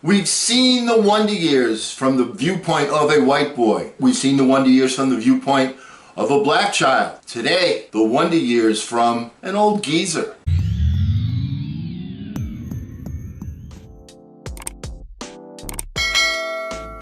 We've seen the wonder years from the viewpoint of a white boy. We've seen the wonder years from the viewpoint of a black child. Today, the wonder years from an old geezer.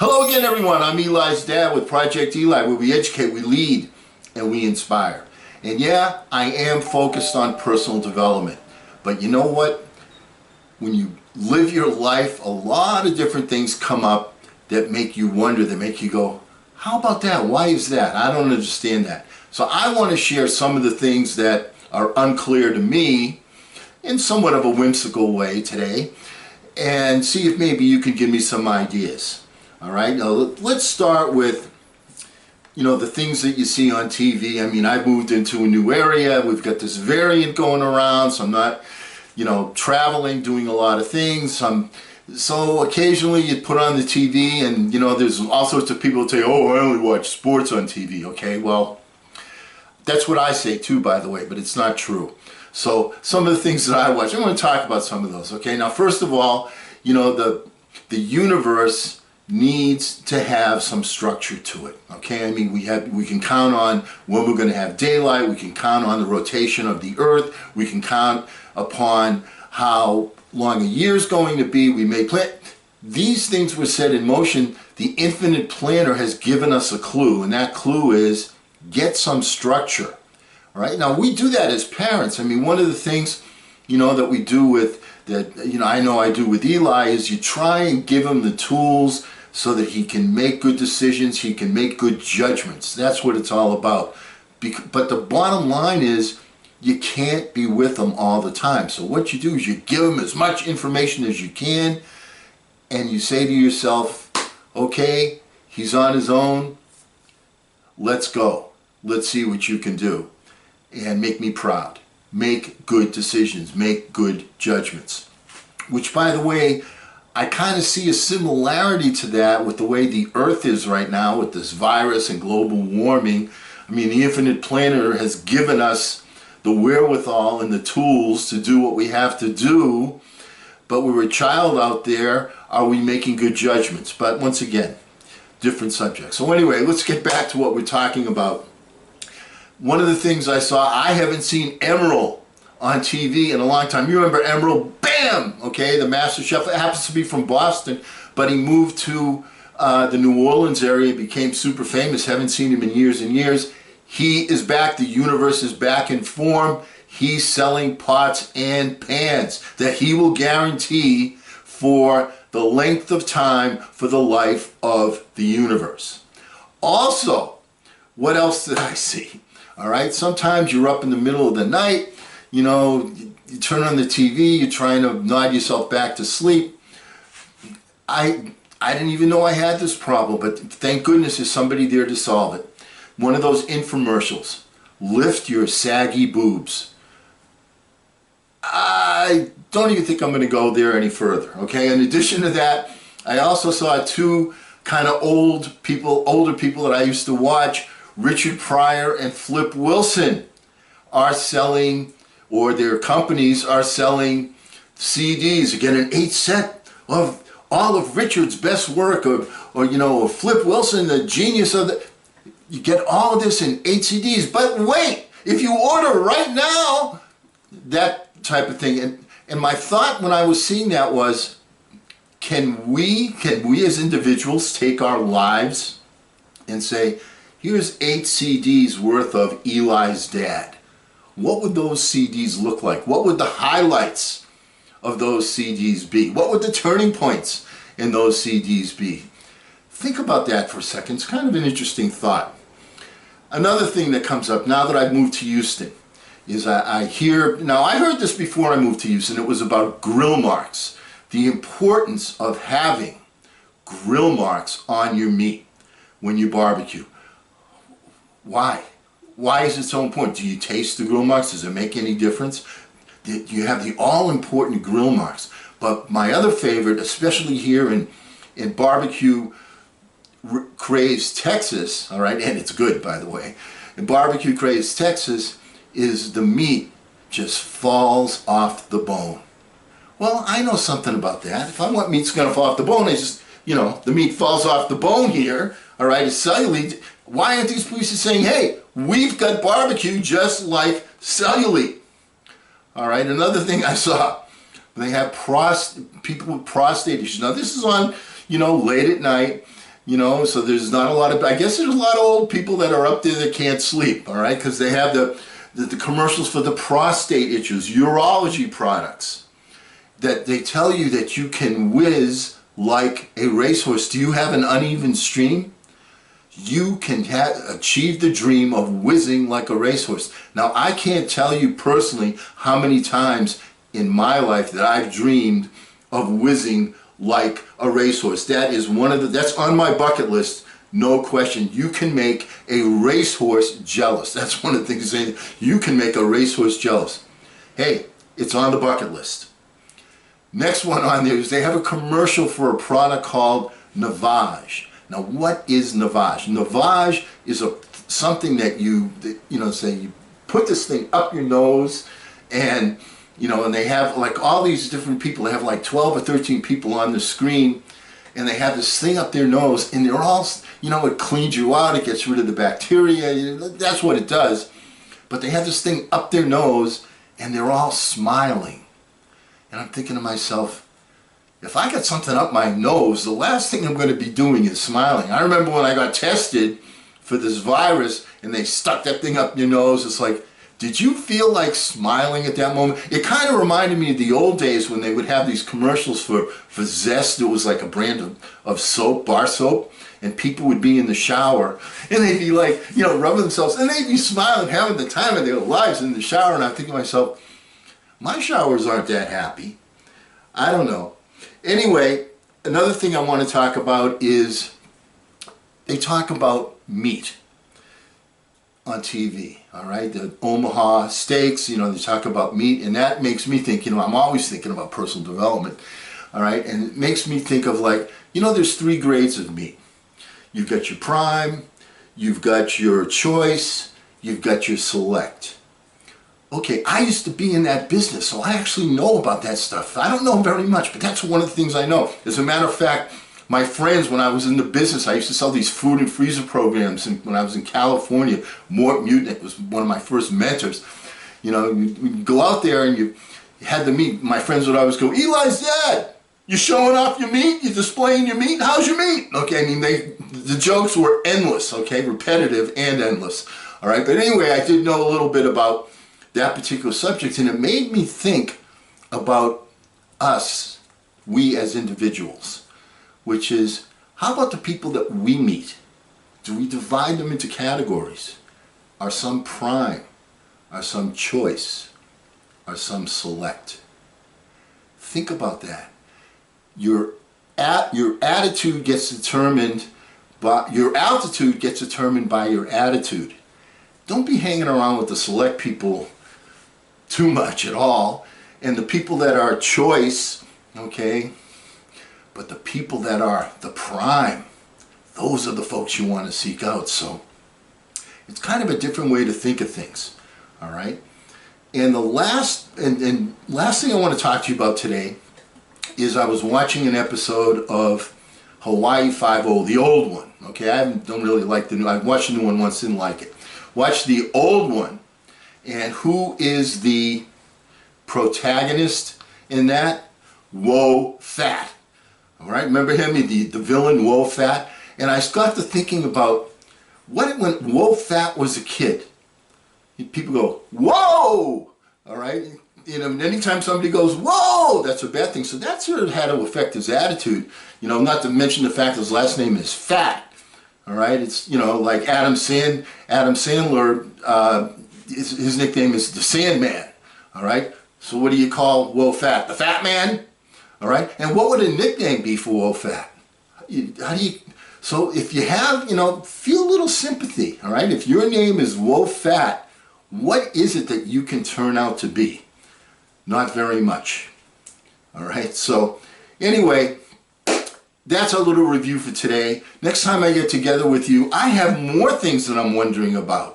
Hello again, everyone. I'm Eli's dad with Project Eli, where we educate, we lead, and we inspire. And yeah, I am focused on personal development. But you know what? When you live your life, a lot of different things come up that make you wonder, that make you go, how about that? Why is that? I don't understand that. So I want to share some of the things that are unclear to me in somewhat of a whimsical way today and see if maybe you can give me some ideas. All right, now let's start with, the things that you see on TV. I mean, I've moved into a new area. We've got this variant going around, so I'm not traveling, doing a lot of things. So occasionally you put on the TV and, there's all sorts of people that say, oh, I only watch sports on TV. Okay, well, that's what I say too, by the way, but it's not true. So some of the things that I watch, I'm going to talk about some of those. Okay, now first of all, the universe needs to have some structure to it. Okay, I mean, we can count on when we're going to have daylight. We can count on the rotation of the earth. We can count upon how long a year is going to be. We may plan. These things were set in motion. The infinite planner has given us a clue, and that clue is get some structure. All right, now we do that as parents. I mean, one of the things that we do with I know I do with Eli is you try and give him the tools so that he can make good decisions, he can make good judgments. That's what it's all about. But the bottom line is you can't be with him all the time. So what you do is you give him as much information as you can, and you say to yourself, okay, he's on his own, let's go. Let's see what you can do. And make me proud. Make good decisions. Make good judgments. Which, by the way, I kind of see a similarity to that with the way the earth is right now with this virus and global warming. I mean, the infinite planner has given us the wherewithal and the tools to do what we have to do. But we're a child out there. Are we making good judgments? But once again, different subject. So anyway, let's get back to what we're talking about. One of the things I saw, I haven't seen Emeril on TV in a long time. You remember Emeril? Bam! Okay, the master chef. It happens to be from Boston, but he moved to the New Orleans area, became super famous. Haven't seen him in years and years. He is back. The universe is back in form. He's selling pots and pans that he will guarantee for the length of time for the life of the universe. Also, what else did I see? All right, sometimes you're up in the middle of the night, you turn on the TV, you're trying to nod yourself back to sleep. I didn't even know I had this problem, but thank goodness there's somebody there to solve it. One of those infomercials, lift your saggy boobs. I don't even think I'm going to go there any further, okay? In addition to that, I also saw two kind of older people that I used to watch. Richard Pryor and Flip Wilson are selling, or their companies are selling CDs. You get an 8-set of all of Richard's best work, or Flip Wilson, the genius of the. You get all of this in 8 CDs. But wait, if you order right now, that type of thing. And my thought when I was seeing that was, can we as individuals take our lives and say, here's 8 CDs worth of Eli's dad. What would those CDs look like? What would the highlights of those CDs be? What would the turning points in those CDs be? Think about that for a second. It's kind of an interesting thought. Another thing that comes up now that I've moved to Houston is I heard this before I moved to Houston. It was about grill marks. The importance of having grill marks on your meat when you barbecue. Why? Why is it so important? Do you taste the grill marks? Does it make any difference? You have the all-important grill marks. But my other favorite, especially here in barbecue crazed Texas, all right, and it's good, by the way, in barbecue crazed Texas, is the meat just falls off the bone. Well, I know something about that. If I want meat's gonna fall off the bone, I just, the meat falls off the bone here, all right, it's cellulite. Why aren't these places saying, hey, we've got barbecue just like cellulite? All right, another thing I saw, they have people with prostate issues. Now this is on, late at night, so there's not a lot of, I guess there's a lot of old people that are up there that can't sleep, all right, because they have the commercials for the prostate issues, urology products, that they tell you that you can whiz like a racehorse. Do you have an uneven stream? You can achieve the dream of whizzing like a racehorse. Now, I can't tell you personally how many times in my life that I've dreamed of whizzing like a racehorse. That is that's on my bucket list, no question. You can make a racehorse jealous. That's one of the things saying, you can make a racehorse jealous. Hey, it's on the bucket list. Next one on there is they have a commercial for a product called Navage. Now, what is Navage? Navage is something that say you put this thing up your nose, and and they have like all these different people. They have like 12 or 13 people on the screen, and they have this thing up their nose, and they're all, it cleans you out, it gets rid of the bacteria, that's what it does. But they have this thing up their nose, and they're all smiling. And I'm thinking to myself, if I got something up my nose, the last thing I'm going to be doing is smiling. I remember when I got tested for this virus and they stuck that thing up your nose, it's like, did you feel like smiling at that moment? It kind of reminded me of the old days when they would have these commercials for Zest. It was like a brand of soap, bar soap, and people would be in the shower and they'd be like, rubbing themselves, and they'd be smiling, having the time of their lives in the shower. And I'm thinking to myself, my showers aren't that happy. I don't know. Anyway, another thing I want to talk about is they talk about meat on TV, all right? The Omaha Steaks, they talk about meat, and that makes me think, I'm always thinking about personal development, all right? And it makes me think of like, there's 3 grades of meat. You've got your prime, you've got your choice, you've got your select. Okay, I used to be in that business, so I actually know about that stuff. I don't know very much, but that's one of the things I know. As a matter of fact, my friends, when I was in the business, I used to sell these food and freezer programs, and when I was in California, Mort Mutnick was one of my first mentors. You go out there and you had the meat. My friends would always go, Eli's dad, you showing off your meat? You displaying your meat? How's your meat? Okay, the jokes were endless, okay, repetitive and endless. All right, but anyway, I did know a little bit about that particular subject, and it made me think about us, we as individuals, which is, how about the people that we meet? Do we divide them into categories? Are some prime? Are some choice? Are some select? Think about that. Your attitude gets determined by your altitude gets determined by your attitude. Don't be hanging around with the select people too much at all, and the people that are choice, okay, but the people that are the prime, those are the folks you want to seek out. So it's kind of a different way to think of things, all right? And the last thing I want to talk to you about today is I was watching an episode of Hawaii Five-0, the old one, okay? I don't really like the new, I watched the new one once, didn't like it. Watch the old one. And who is the protagonist in that? Woe Fat. All right, remember him, the villain, Woe Fat? And I got to thinking about when Woe Fat was a kid. People go, whoa! All right? Anytime somebody goes, whoa, that's a bad thing. So that sort of had to affect his attitude. Not to mention the fact his last name is Fat. All right? It's, like Adam Sandler, his nickname is the Sandman, all right? So what do you call Woe Fat? The Fat Man, all right? And what would a nickname be for Woe Fat? So if you have, feel a little sympathy, all right? If your name is Woe Fat, what is it that you can turn out to be? Not very much, all right? So anyway, that's a little review for today. Next time I get together with you, I have more things that I'm wondering about.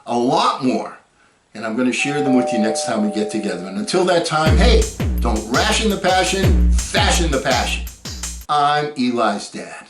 A lot more, and I'm going to share them with you next time we get together. And until that time, hey, don't Don't ration the passion, fashion the passion. I'm Eli's dad.